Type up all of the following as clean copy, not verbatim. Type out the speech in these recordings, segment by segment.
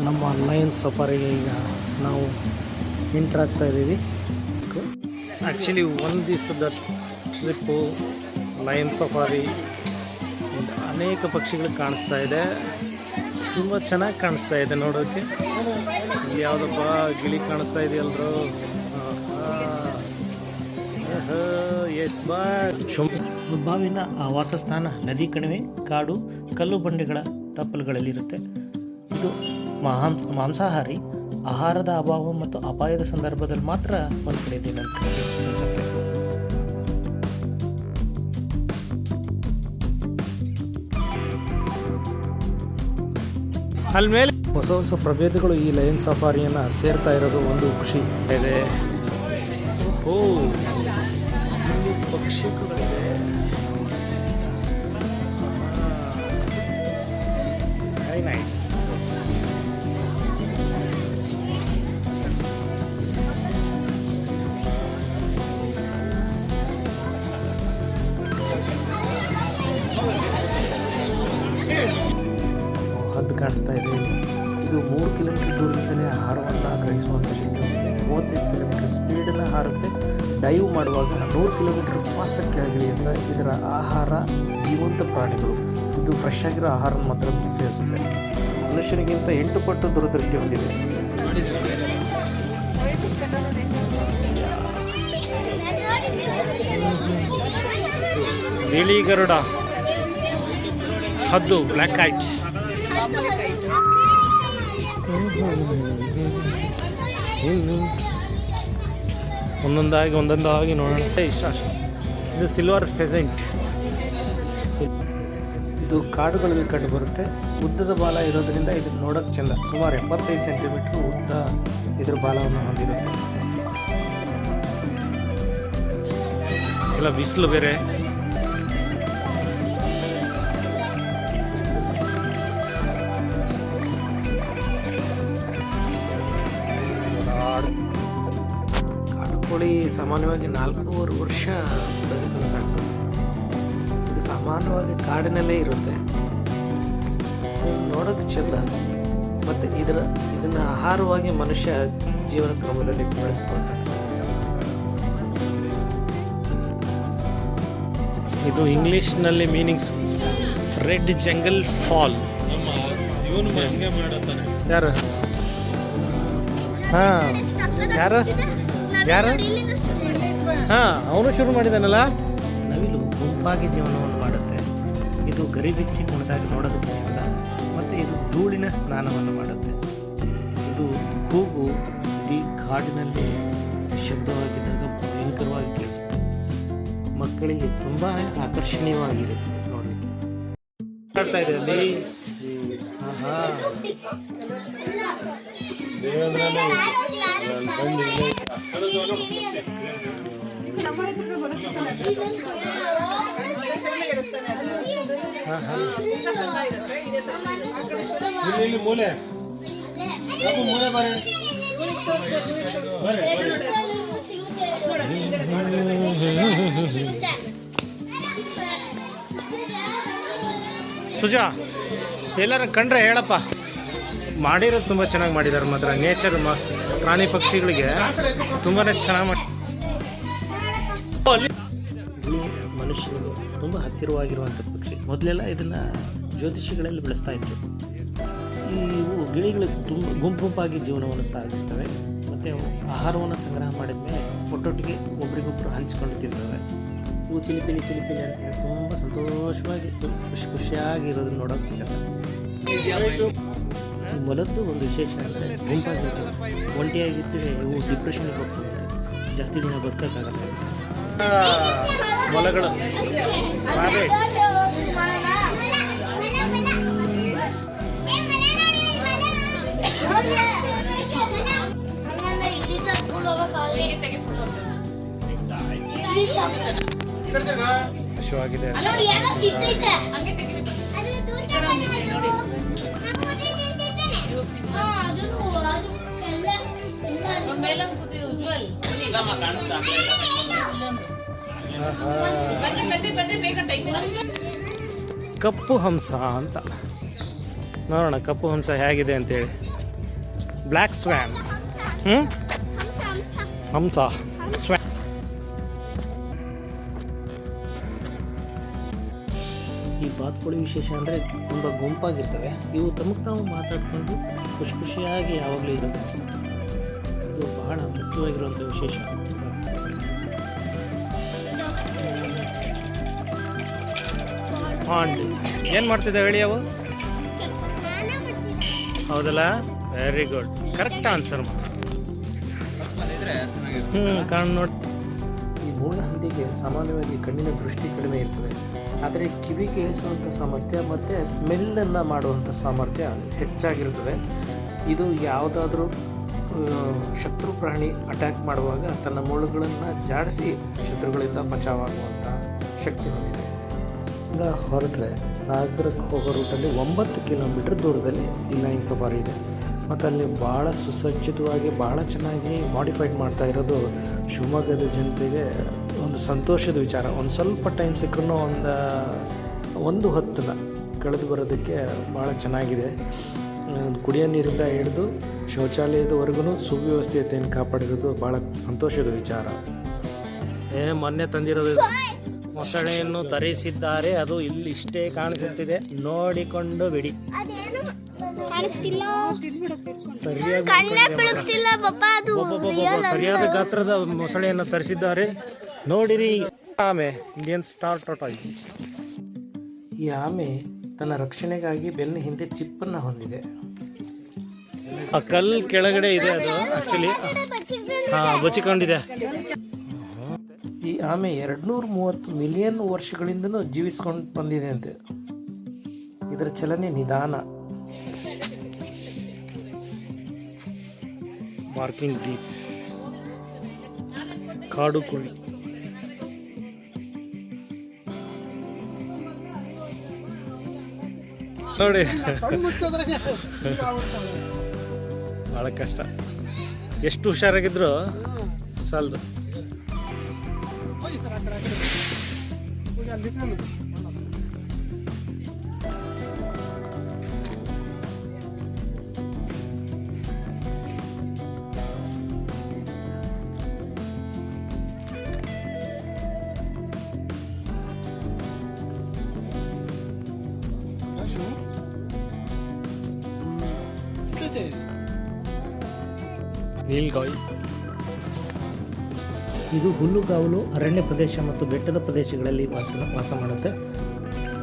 ನಮ್ಮ ಲಯನ್ ಸಫಾರಿಗೆ ಈಗ ನಾವು ಎಂಟ್ರ್ ಆಗ್ತಾ ಇದ್ದೀವಿ. ಆ್ಯಕ್ಚುಲಿ ಒಂದು ದಿವಸದ ಟ್ರಿಪ್ಪು ಲಯನ್ ಸಫಾರಿ, ಅನೇಕ ಪಕ್ಷಿಗಳು ಕಾಣಿಸ್ತಾ ಇದೆ, ತುಂಬ ಚೆನ್ನಾಗಿ ಕಾಣಿಸ್ತಾ ಇದೆ ನೋಡೋಕ್ಕೆ. ಇಲ್ಲಿ ಯಾವುದಪ್ಪ ಗಿಳಿ ಕಾಣಿಸ್ತಾ ಇದೆಯಲ್ರು, ಎಸ್ ಬಾವಿನ ವಾಸಸ್ಥಾನ ನದಿ ಕಣಿವೆ, ಕಾಡು, ಕಲ್ಲು ಬಂಡೆಗಳ ತಪ್ಪಲುಗಳಲ್ಲಿರುತ್ತೆ. ಇದು ಮಾಂಸಾಹಾರಿ, ಆಹಾರದ ಅಭಾವ ಮತ್ತು ಅಪಾಯದ ಸಂದರ್ಭದಲ್ಲಿ ಮಾತ್ರ ಒಂದು ಕಡೆ ಇದೆ ನನ್ನ ಕಡೆಗೆ ಅನಿಸುತ್ತೆ. ಅಲ್ಮೇಲೆ ಹೊಸ ಹೊಸ ಪ್ರಭೇದಗಳು ಈ ಲಯನ್ ಸಫಾರಿಯನ್ನು ಸೇರ್ತಾ ಇರೋದು ಒಂದು ಖುಷಿ ಇದೆ. ಓ, ಇಲ್ಲಿ ಪಕ್ಷಿಗಳಿದೆ. Very nice. ಹದ್ದು ಕಾಣಿಸ್ತಾ ಇದೆ. ಇದು 3 ಕಿಲೋಮೀಟರ್ ದೂರದಿಂದಲೇ ಆಹಾರವನ್ನು ಗ್ರಹಿಸುವಂಥ ಶಕ್ತಿ ಹೊಂದಿದೆ. 35 ಕಿಲೋಮೀಟರ್ ಸ್ಪೀಡನ್ನು ಹಾರುತ್ತೆ. ಡೈವ್ ಮಾಡುವಾಗ 100 ಕಿಲೋಮೀಟರ್ ಫಾಸ್ಟಾಗಿ ಕೆಳಗಿಳಿಯುತ್ತೆ. ಇದರ ಆಹಾರ ಜೀವಂತ ಪ್ರಾಣಿಗಳು. ಇದು ಫ್ರೆಶ್ ಆಗಿರೋ ಆಹಾರ ಮಾತ್ರ ಸೇವಿಸುತ್ತೆ. ಮನುಷ್ಯನಿಗಿಂತ 8 ಪಟ್ಟು ದೂರದೃಷ್ಟಿ ಹೊಂದಿದೆ. ಬಿಳಿ ಗರುಡ, ಹದ್ದು, ಬ್ಲ್ಯಾಕ್ ಐಟ್. ಒಂದೊಂದಾಗಿ ನೋಡೋಣ. ಇದು ಸಿಲ್ವರ್ ಫೆಸೆಂಟ್. ಇದು ಕಾಡುಗಳಲ್ಲಿ ಕಂಡು ಬರುತ್ತೆ. ಉದ್ದದ ಬಾಲ ಇರೋದ್ರಿಂದ ಇದನ್ನು ನೋಡೋಕ್ಕೆ ಚೆಂದ. ಸುಮಾರು 75 ಸೆಂಟಿಮೀಟರ್ ಉದ್ದ ಇದ್ರ ಬಾಲವನ್ನು ಹೊಂದಿರುತ್ತೆ. ಎಲ್ಲ ಬಿಸಿಲು ಬೇರೆ. ಕೋಳಿ ಸಾಮಾನ್ಯವಾಗಿ 4.5 ವರ್ಷ ಬದುಕಲು ಸಾಗಿಸುತ್ತೆ. ಇದು ಸಾಮಾನ್ಯವಾಗಿ ಕಾಡಿನಲ್ಲೇ ಇರುತ್ತೆ. ನೋಡೋಕ್ಕೆ ಚೆಂದ. ಮತ್ತು ಇದನ್ನು ಆಹಾರವಾಗಿ ಮನುಷ್ಯ ಜೀವನ ಕ್ರಮದಲ್ಲಿ ಬಳಸ್ಕೊಳ್ತಾನೆ. ಇದು ಇಂಗ್ಲೀಷ್ನಲ್ಲಿ ಮೀನಿಂಗ್ಸ್ ರೆಡ್ ಜಂಗಲ್ ಫಾಲ್. ಯಾರು? ಹಾಂ, ಯಾರು? ಹಾಂ, ಅವನು ಶುರು ಮಾಡಿದಾನಲ್ಲ. ನವಿಲು ಗುಂಪಾಗಿ ಜೀವನವನ್ನು ಮಾಡುತ್ತೆ. ಇದು ಗರಿಬಿಚ್ಚಿ ಕುಣಿದಾಗ ನೋಡೋದಕ್ಕೆ ಚೆಂದ. ಮತ್ತು ಇದು ಧೂಳಿನ ಸ್ನಾನವನ್ನು ಮಾಡುತ್ತೆ. ಇದು ಕೂಗು ಇಡೀ ಕಾಡಿನಲ್ಲಿ ಶಬ್ದವಾಗಿದ್ದಾಗ ಭಯಂಕರವಾಗಿ ಕೇಳಿಸುತ್ತೆ. ಮಕ್ಕಳಿಗೆ ತುಂಬ ಆಕರ್ಷಣೀಯವಾಗಿರುತ್ತೆ ನೋಡಲಿಕ್ಕೆ. ಕಾಡ್ತಾ ಇದೆ ಅಲ್ಲಿ. ಮೂಲೆ ಸುಜಾ, ಎಲ್ಲರ ಕಂಡ್ರೆ ಹೇಳಪ್ಪ. ಮಾಡಿರೋದು ತುಂಬ ಚೆನ್ನಾಗಿ ಮಾಡಿದ್ದಾರೆ ಮಾತ್ರ. ನೇಚರ್ ಪ್ರಾಣಿ ಪಕ್ಷಿಗಳಿಗೆ ತುಂಬಾ ಚೆನ್ನಾಗಿ ಮಾಡಿ. ಮನುಷ್ಯನಿಗೆ ತುಂಬ ಹತ್ತಿರವಾಗಿರುವಂಥ ಪಕ್ಷಿ. ಮೊದಲೆಲ್ಲ ಇದನ್ನು ಜ್ಯೋತಿಷಿಗಳಲ್ಲಿ ಬೆಳೆಸ್ತಾ ಇದ್ರು. ಇವು ಗಿಳಿಗಳು ತುಂಬ ಗುಂಪಾಗಿ ಜೀವನವನ್ನು ಸಾಗಿಸ್ತವೆ. ಮತ್ತು ಆಹಾರವನ್ನು ಸಂಗ್ರಹ ಮಾಡಿದ ಮೇಲೆ ಒಟ್ಟೊಟ್ಟಿಗೆ ಒಬ್ರಿಗೊಬ್ಬರು ಹಂಚ್ಕೊಂಡು ತಿಂತವೆ. ಇವು ಚಿಲಿಪಿಲಿ ಅಂತ ಹೇಳಿ ತುಂಬ ಸಂತೋಷವಾಗಿ ಖುಷಿಯಾಗಿ ಇರೋದನ್ನ ನೋಡೋಕ್ಕೆ ಚೆಂದ. ಮೊಲದ್ದು ಒಂದು ವಿಶೇಷ ಅಂದರೆ ಗುಂಪಾಗಿರ್ತವೆ. ಒಂಟಿಯಾಗಿದ್ದರೆ ಇವು ಡಿಪ್ರೆಷನ್ಗೆ ಹೋಗ್ತವೆ. ಜಾಸ್ತಿ ದಿನ ಬದುಕೋಕ್ಕಾಗಲ್ಲ. ಮೊಲಗಳು ಖುಷಿಯಾಗಿದೆ. ಕಪ್ಪು ಹಂಸ ಅಂತ ನೋಡೋಣ. ಕಪ್ಪು ಹಂಸ ಹೇಗಿದೆ ಅಂತೇಳಿ. ಬ್ಲ್ಯಾಕ್ ಸ್ವ್ಯಾನ್, ಹಂಸ, ಸ್ವ್ಯಾನ್. ಈ ಬಾತುಕೋಳಿ ವಿಶೇಷ ಅಂದರೆ ತುಂಬ ಗುಂಪಾಗಿರ್ತವೆ. ಇವು ತಮಗೆ ತಾವು ಮಾತಾಡ್ಕೊಂಡು ಖುಷಿಯಾಗಿ ಯಾವಾಗಲೂ ಇರೋದು. ಇದು ಬಹಳ ಮುಖ್ಯವಾಗಿರುವಂಥ ವಿಶೇಷ. ಪಾಂಡ್ ಏನು ಮಾಡ್ತಿದ್ದಾವೆ ಹೇಳಿ ಅವು? ಹೌದಲ್ಲ, ವೆರಿ ಗುಡ್, ಕರೆಕ್ಟ್ ಆನ್ಸರ್. ಕಾಣ್ ನೋಡಿ. ಈ ಮೂಲ ಹಂದಿಗೆ ಸಾಮಾನ್ಯವಾಗಿ ಕಣ್ಣಿನ ದೃಷ್ಟಿ ಕಡಿಮೆ ಇರ್ತದೆ, ಆದರೆ ಕಿವಿ ಕೇಳಿಸುವಂಥ ಸಾಮರ್ಥ್ಯ ಮತ್ತು ಸ್ಮೆಲ್ಲನ್ನು ಮಾಡುವಂಥ ಸಾಮರ್ಥ್ಯ ಹೆಚ್ಚಾಗಿರ್ತದೆ. ಇದು ಯಾವುದಾದ್ರೂ ಶತ್ರು ಪ್ರಾಣಿ ಅಟ್ಯಾಕ್ ಮಾಡುವಾಗ ತನ್ನ ಮೂಳೆಗಳನ್ನು ಜಾಡಿಸಿ ಶತ್ರುಗಳಿಂದ ಬಚಾವಾಗುವಂಥ ಶಕ್ತಿ ಹೊಂದಿದೆ. ಇಂದ ಹೊರಟ್ರೆ ಸಾಗರಕ್ಕೆ ಹೋಗೋ ರೂಟಲ್ಲಿ 9 ಕಿಲೋಮೀಟರ್ ದೂರದಲ್ಲಿ ಈ ಲೈನ್ ಸಫಾರಿ ಇದೆ. ಮತ್ತು ಅಲ್ಲಿ ಭಾಳ ಸುಸಜ್ಜಿತವಾಗಿ ಭಾಳ ಚೆನ್ನಾಗಿ ಮಾಡಿಫೈಡ್ ಮಾಡ್ತಾ ಇರೋದು ಶಿವಮೊಗ್ಗದ ಜನತೆಗೆ ಒಂದು ಸಂತೋಷದ ವಿಚಾರ. ಒಂದು ಸ್ವಲ್ಪ ಟೈಮ್ ಸಿಕ್ಕರೂ ಒಂದು ಹೊತ್ತನ್ನ ಕಳೆದು ಬರೋದಕ್ಕೆ ಭಾಳ ಚೆನ್ನಾಗಿದೆ. ಕುಡಿಯೋ ನೀರಿಂದ ಹಿಡಿದು ಶೌಚಾಲಯದವರೆಗೂ ಸುವ್ಯವಸ್ಥೆಯನ್ನು ಕಾಪಾಡಿರೋದು ಭಾಳ ಸಂತೋಷದ ವಿಚಾರ. ಮೊನ್ನೆ ತಂದಿರೋದು ಮೊಸಳೆಯನ್ನು ತರಿಸಿದ್ದಾರೆ. ಅದು ಇಲ್ಲಿ ಇಷ್ಟೇ ಕಾಣಿಸುತ್ತಿದೆ, ನೋಡಿಕೊಂಡು ಬಿಡಿ. ಸರಿಯಾದ ಗಾತ್ರದ ಮೊಸಳೆಯನ್ನು ತರಿಸಿದ್ದಾರೆ, ನೋಡಿರಿ. ಆಮೆ, ಇಂಡಿಯನ್ ಸ್ಟಾರ್ ಟಾರ್ಟಾಯ್ಸ್. ಈ ಆಮೆ ತನ್ನ ರಕ್ಷಣೆಗಾಗಿ ಬೆನ್ನ ಹಿಂದೆ ಚಿಪ್ಪನ್ನು ಹೊಂದಿದೆ. ಆ ಕಲ್ಲು ಕೆಳಗಡೆ ಇದೆ, ಅದು ಆಕ್ಚುಲಿ ಬಚ್ಚಿಕೊಂಡಿದೆ. ಈ ಆಮೆ 230 ಮಿಲಿಯನ್ ವರ್ಷಗಳಿಂದನೂ ಜೀವಿಸ್ಕೊಂಡು ಬಂದಿದೆ ಅಂತೆ. ಇದರ ಚಲನೆ ನಿಧಾನ. Marking deep. ಕಾಡು ಕುಳಿ. ನೋಡಿ, ಭಾಳ ಕಷ್ಟ. ಎಷ್ಟು ಹುಷಾರಾಗಿದ್ರು ಸಾಲದು. ನೀಲ್ಗಾಯಿ. ಇದು ಹುಲ್ಲುಗಾವಲು ಅರಣ್ಯ ಪ್ರದೇಶ ಮತ್ತು ಬೆಟ್ಟದ ಪ್ರದೇಶಗಳಲ್ಲಿ ವಾಸ ಮಾಡುತ್ತೆ.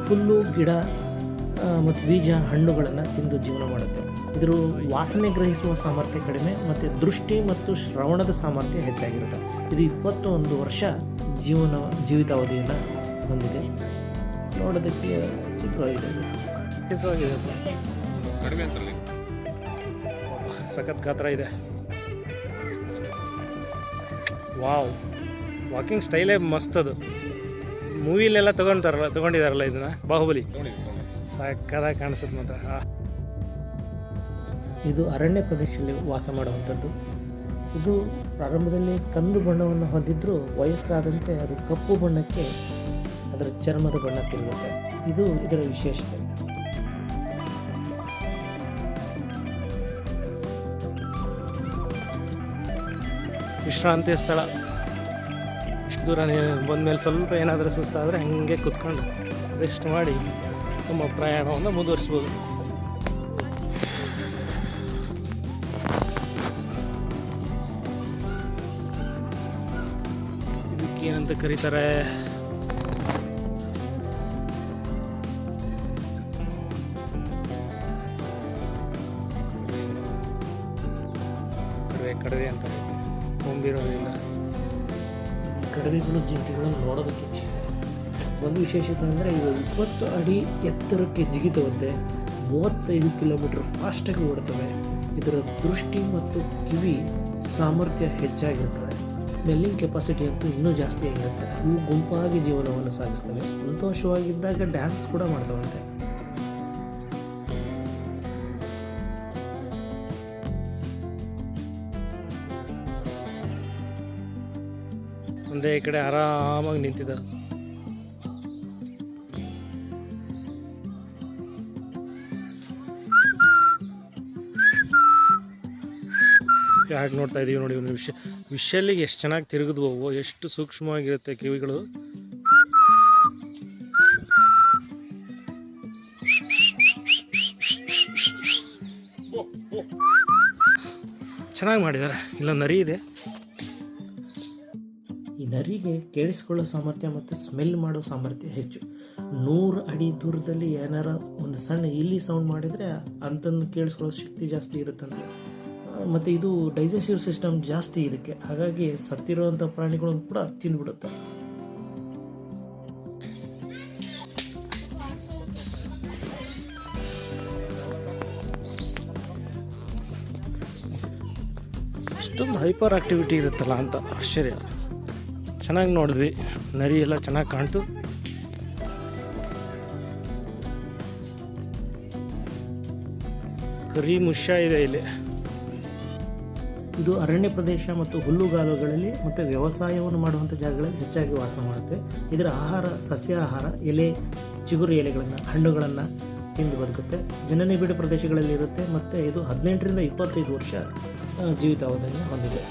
ಹುಲ್ಲು, ಗಿಡ ಮತ್ತು ಬೀಜ, ಹಣ್ಣುಗಳನ್ನು ತಿಂದು ಜೀವನ ಮಾಡುತ್ತೆ. ಇದರ ವಾಸನೆ ಗ್ರಹಿಸುವ ಸಾಮರ್ಥ್ಯ ಕಡಿಮೆ ಮತ್ತು ದೃಷ್ಟಿ ಮತ್ತು ಶ್ರವಣದ ಸಾಮರ್ಥ್ಯ ಹೆಚ್ಚಾಗಿರುತ್ತೆ. ಇದು 21 ವರ್ಷ ಜೀವಿತಾವಧಿಯನ್ನು ಹೊಂದಿದೆ. ನೋಡೋದಕ್ಕೆ ಚಿತ್ರವಾಗಿದೆ. ಸಖತ್ ಗಾತ್ರ ಇದೆ. ವಾವ್, ವಾಕಿಂಗ್ ಸ್ಟೈಲೇ ಮಸ್ತ್. ಅದು ಮೂವಿಲೆಲ್ಲ ತಗೊಂಡಿದಾರಲ್ಲ ಇದನ್ನ, ಬಾಹುಬಲಿ. ಸಕ್ಕದಾಗಿ ಕಾಣಿಸುತ್ತೆ ಮಾತ್ರ. ಇದು ಅರಣ್ಯ ಪ್ರದೇಶದಲ್ಲಿ ವಾಸ ಮಾಡುವಂಥದ್ದು. ಇದು ಪ್ರಾರಂಭದಲ್ಲಿ ಕಂದು ಬಣ್ಣವನ್ನು ಹೊಂದಿದ್ರೂ ವಯಸ್ಸಾದಂತೆ ಅದು ಕಪ್ಪು ಬಣ್ಣಕ್ಕೆ ಅದರ ಚರ್ಮದ ಬಣ್ಣ ತಿರುಗುತ್ತೆ. ಇದು ಇದರ ವಿಶೇಷತೆ. ವಿಶ್ರಾಂತಿಯ ಸ್ಥಳ. ಇಷ್ಟು ದೂರ ಬಂದಮೇಲೆ ಸ್ವಲ್ಪ ಏನಾದರೂ ಸುಸ್ತಾದರೆ ಹಾಗೆ ಕೂತ್ಕೊಂಡು ರೆಸ್ಟ್ ಮಾಡಿ ನಮ್ಮ ಪ್ರಯಾಣವನ್ನು ಮುಂದುವರಿಸ್ಬೋದು. ಇದಕ್ಕೇನಂತ ಕರೀತಾರೆ? ಕಡವೆ ಅಂತ. ಕೊಂಬಿರೋದಿಲ್ಲ. ಕಡವೆಗಳು, ಜಿಂಕೆಗಳನ್ನು ನೋಡೋದಕ್ಕೆ ಒಂದು ವಿಶೇಷತೆ ಅಂದರೆ ಇದು 20 ಅಡಿ ಎತ್ತರಕ್ಕೆ ಜಿಗಿತವಂತೆ, 35 ಕಿಲೋಮೀಟರ್ ಫಾಸ್ಟಾಗಿ ಓಡ್ತವೆ. ಇದರ ದೃಷ್ಟಿ ಮತ್ತು ಕಿವಿ ಸಾಮರ್ಥ್ಯ ಹೆಚ್ಚಾಗಿರ್ತದೆ. ಸ್ಮೆಲ್ಲಿಂಗ್ ಕೆಪಾಸಿಟಿ ಅಂತೂ ಇನ್ನೂ ಜಾಸ್ತಿ ಆಗಿರುತ್ತೆ. ಇವು ಗುಂಪಾಗಿ ಜೀವನವನ್ನು ಸಾಗಿಸ್ತವೆ. ಸಂತೋಷವಾಗಿದ್ದಾಗ ಡ್ಯಾನ್ಸ್ ಕೂಡ ಮಾಡ್ತವಂತೆ. ಒಂದೇ ಕಡೆ ಆರಾಮಾಗಿ ನಿಂತಿದ್ದ. ಯಾಕೆ ನೋಡ್ತಾ ಇದ್ದೀವಿ ನೋಡಿ, ಒಂದು ವಿಷಲ್ಲಿಗೆ ಎಷ್ಟು ಚೆನ್ನಾಗಿ ತಿರುಗಿದ್ವು ಅವು, ಎಷ್ಟು ಸೂಕ್ಷ್ಮವಾಗಿರುತ್ತೆ ಕಿವಿಗಳು. ಚೆನ್ನಾಗಿ ಮಾಡಿದ್ದಾರೆ. ಇಲ್ಲೊಂದು ನರಿ ಇದೆ. ಈ ನರಿಗೆ ಕೇಳಿಸ್ಕೊಳ್ಳೋ ಸಾಮರ್ಥ್ಯ ಮತ್ತು ಸ್ಮೆಲ್ ಮಾಡೋ ಸಾಮರ್ಥ್ಯ ಹೆಚ್ಚು. 100 ಅಡಿ ದೂರದಲ್ಲಿ ಏನಾರ ಒಂದು ಸಣ್ಣ ಇಲ್ಲಿ ಸೌಂಡ್ ಮಾಡಿದರೆ ಅಂತಂದು ಕೇಳಿಸ್ಕೊಳ್ಳೋ ಶಕ್ತಿ ಜಾಸ್ತಿ ಇರುತ್ತಂತೆ. ಮತ್ತು ಇದು ಡೈಜೆಸ್ಟಿವ್ ಸಿಸ್ಟಮ್ ಜಾಸ್ತಿ ಇದಕ್ಕೆ, ಹಾಗಾಗಿ ಸತ್ತಿರುವಂಥ ಪ್ರಾಣಿಗಳನ್ನು ಕೂಡ ತಿಂದುಬಿಡುತ್ತೆ. ಅಷ್ಟೊಂದು ಹೈಪರ್ ಆಕ್ಟಿವಿಟಿ ಇರುತ್ತಲ್ಲ ಅಂತ ಆಶ್ಚರ್ಯ. ಚೆನ್ನಾಗಿ ನೋಡಿದ್ವಿ, ನರಿ ಎಲ್ಲ ಚೆನ್ನಾಗಿ ಕಾಣ್ತು. ಕರಿ ಮುಷ್ಯ ಇದೆ ಇಲ್ಲಿ. ಇದು ಅರಣ್ಯ ಪ್ರದೇಶ ಮತ್ತು ಹುಲ್ಲುಗಾಲುಗಳಲ್ಲಿ ಮತ್ತು ವ್ಯವಸಾಯವನ್ನು ಮಾಡುವಂಥ ಜಾಗಗಳಲ್ಲಿ ಹೆಚ್ಚಾಗಿ ವಾಸ ಮಾಡುತ್ತೆ. ಇದರ ಆಹಾರ ಸಸ್ಯಾಹಾರ, ಎಲೆ, ಚಿಗುರು ಎಲೆಗಳನ್ನು, ಹಣ್ಣುಗಳನ್ನು ತಿಂದು ಬದುಕುತ್ತೆ. ಜನನಿ ಬೀಡು ಪ್ರದೇಶಗಳಲ್ಲಿ ಇರುತ್ತೆ ಮತ್ತು ಇದು 18 ರಿಂದ 25 ವರ್ಷ ಜೀವಿತಾವಧಿಯನ್ನು ಹೊಂದಿದೆ.